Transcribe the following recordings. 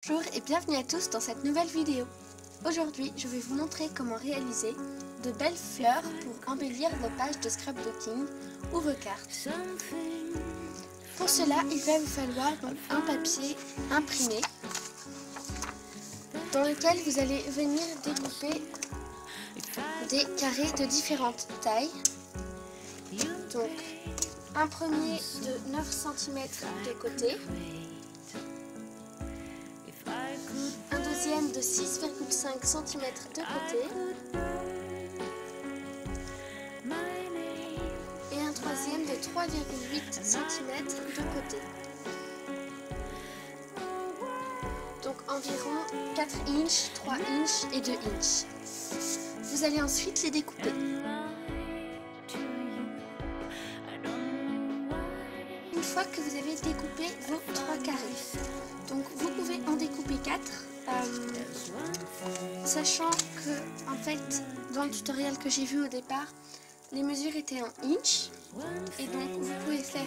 Bonjour et bienvenue à tous dans cette nouvelle vidéo. Aujourd'hui, je vais vous montrer comment réaliser de belles fleurs pour embellir vos pages de scrapbooking ou vos cartes. Pour cela, il va vous falloir donc un papier imprimé dans lequel vous allez venir découper des carrés de différentes tailles. Donc, un premier de 9 cm de côté, un deuxième de 6,5 cm de côté et un troisième de 3,8 cm de côté. Donc environ 4 inches, 3 inches et 2 inches. Vous allez ensuite les découper. Une fois que vous avez découpé vos 3 carrés, donc vous pouvez en découper 4, sachant que en fait dans le tutoriel que j'ai vu au départ, les mesures étaient en inches, et donc vous pouvez faire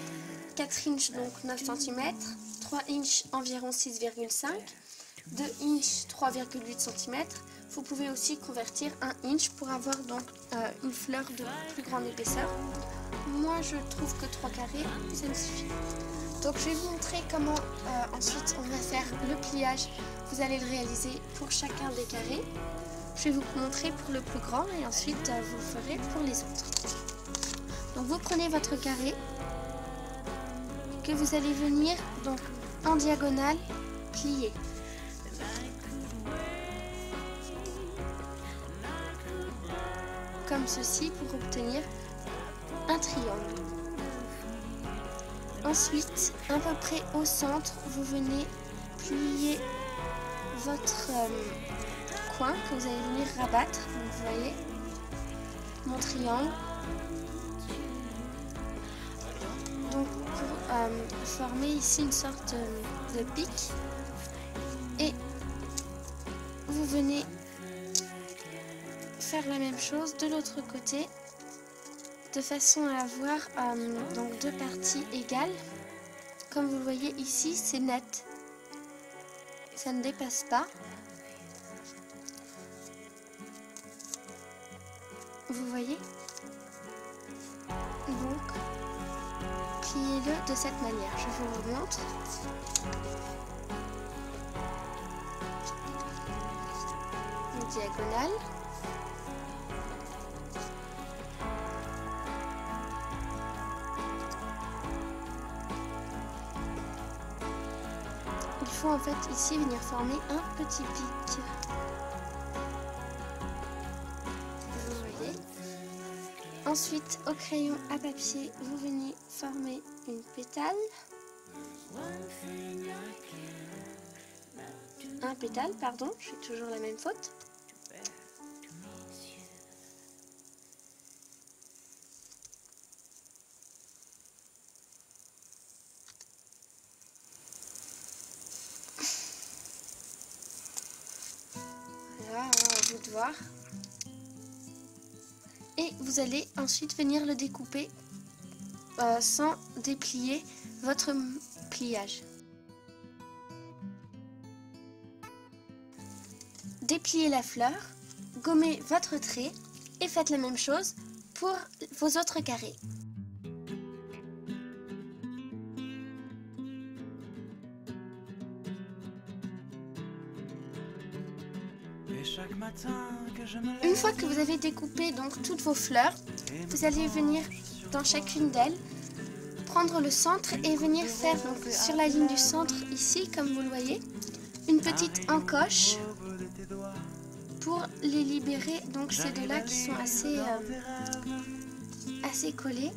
4 inches donc 9 cm, 3 inches environ 6,5, 2 inches 3,8 cm. Vous pouvez aussi convertir 1 inch pour avoir donc une fleur de plus grande épaisseur. Moi je trouve que 3 carrés ça me suffit. Donc je vais vous montrer comment ensuite on va faire le pliage. Vous allez le réaliser pour chacun des carrés. Je vais vous montrer pour le plus grand et ensuite vous le ferez pour les autres. Donc vous prenez votre carré que vous allez venir donc en diagonale plier. Comme ceci pour obtenir un triangle. Ensuite, à peu près au centre, vous venez plier votre coin que vous allez venir rabattre. Donc, vous voyez mon triangle. Donc pour former ici une sorte de pic. Et vous venez faire la même chose de l'autre côté, de façon à avoir donc deux parties égales. Comme vous le voyez ici, c'est net, ça ne dépasse pas. Vous voyez, donc pliez-le de cette manière. Je vous le montre. Une diagonale. Il faut en fait ici venir former un petit pic. Vous voyez. Ensuite, au crayon à papier, vous venez former une pétale. Un pétale, pardon, je fais toujours la même faute. Voilà, à vous de voir. Et vous allez ensuite venir le découper sans déplier votre pliage. Dépliez la fleur, gommez votre trait et faites la même chose pour vos autres carrés. Une fois que vous avez découpé donc toutes vos fleurs, vous allez venir dans chacune d'elles prendre le centre et venir faire donc sur la ligne du centre ici, comme vous le voyez, une petite encoche pour les libérer. Donc ces deux-là qui sont assez collés.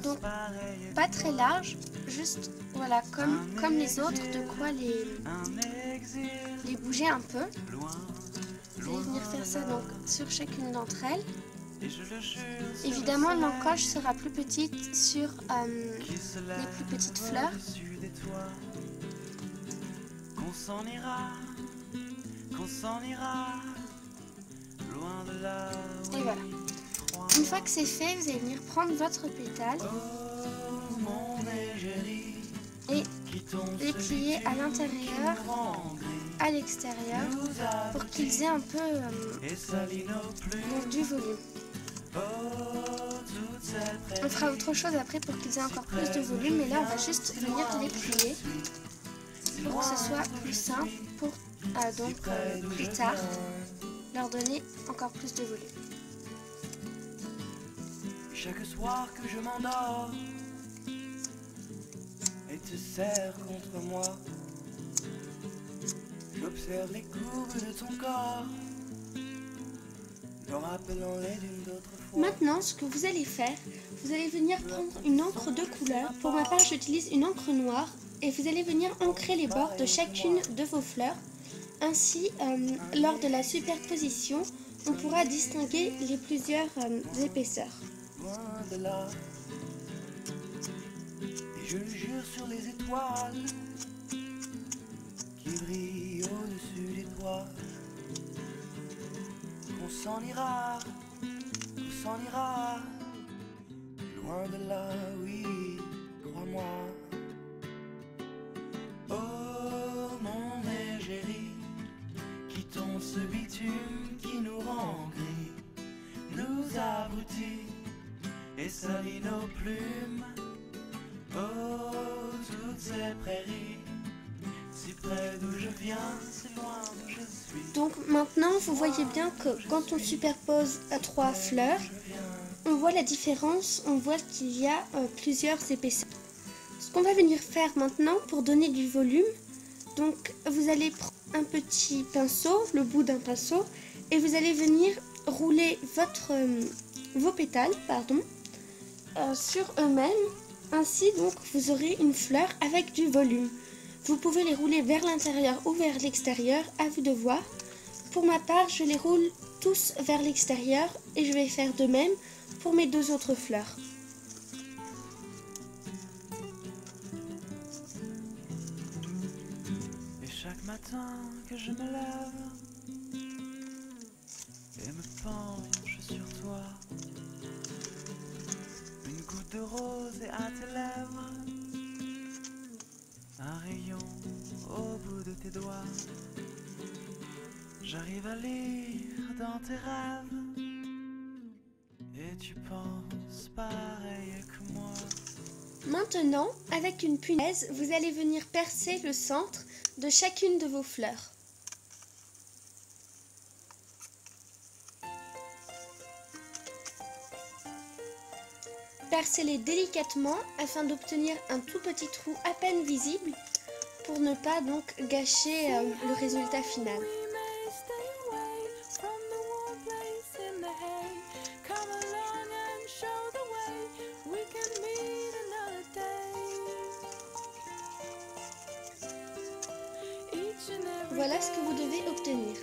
Donc pas très large, juste voilà comme les autres, de quoi les bouger un peu. Vous allez venir faire ça donc sur chacune d'entre elles. Évidemment l'encoche sera plus petite sur les plus petites fleurs. Et voilà. Une fois que c'est fait, vous allez venir prendre votre pétale et les plier à l'intérieur, à l'extérieur, pour qu'ils aient un peu du volume. On fera autre chose après pour qu'ils aient encore plus de volume, mais là on va juste venir les plier pour que ce soit plus simple pour plus tard leur donner encore plus de volume. Chaque soir que je m'endors et te serre contre moi, j'observe les courbes de ton corps, me rappelant-les d'une d'autres fois. Maintenant, ce que vous allez faire, vous allez venir prendre une encre de couleur. Pour ma part, j'utilise une encre noire et vous allez venir ancrer les bords de chacune de vos fleurs. Ainsi, lors de la superposition, on pourra distinguer les plusieurs épaisseurs. Loin de là, et je le jure sur les étoiles qui brillent au-dessus des toits, qu'on s'en ira, loin de là, oui, crois-moi. Oh mon égérie, quittons ce bitume qui nous rend gris, nous abrutit et salit nos plumes. Oh, toutes ces prairies, si près d'où je viens, si loin d'où je suis. Donc maintenant, vous voyez bien que quand on superpose à 3 fleurs, on voit la différence, on voit qu'il y a plusieurs épaisseurs. Ce qu'on va venir faire maintenant pour donner du volume, donc vous allez prendre un petit pinceau, le bout d'un pinceau, et vous allez venir rouler vos pétales, sur eux-mêmes. Ainsi donc vous aurez une fleur avec du volume. Vous pouvez les rouler vers l'intérieur ou vers l'extérieur, à vous de voir. Pour ma part, je les roule tous vers l'extérieur et je vais faire de même pour mes 2 autres fleurs. Et chaque matin que je me lève et me penche sur toi, une goutte de rose est à tes lèvres, un rayon au bout de tes doigts. J'arrive à lire dans tes rêves et tu penses pareil que moi. Maintenant, avec une punaise, vous allez venir percer le centre de chacune de vos fleurs. Percez-les délicatement afin d'obtenir un tout petit trou à peine visible pour ne pas donc gâcher le résultat final. Voilà ce que vous devez obtenir.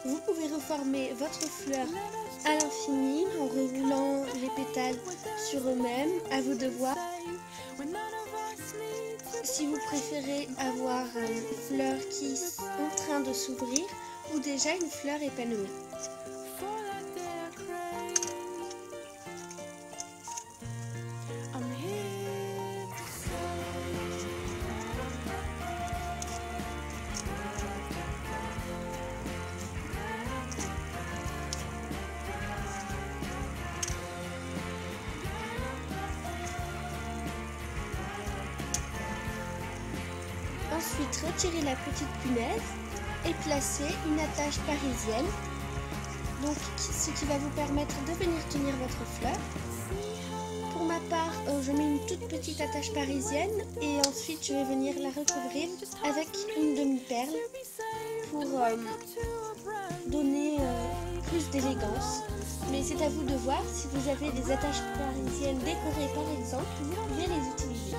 Vous pouvez reformer votre fleur à l'infini en reroulant les pétales sur eux-mêmes, à vous de voir. Si vous préférez avoir une fleur qui est en train de s'ouvrir ou déjà une fleur épanouie. Ensuite, retirez la petite punaise et placez une attache parisienne, donc ce qui va vous permettre de venir tenir votre fleur. Pour ma part, je mets une toute petite attache parisienne et ensuite je vais venir la recouvrir avec une demi-perle pour donner plus d'élégance. Mais c'est à vous de voir, si vous avez des attaches parisiennes décorées par exemple, vous pouvez les utiliser.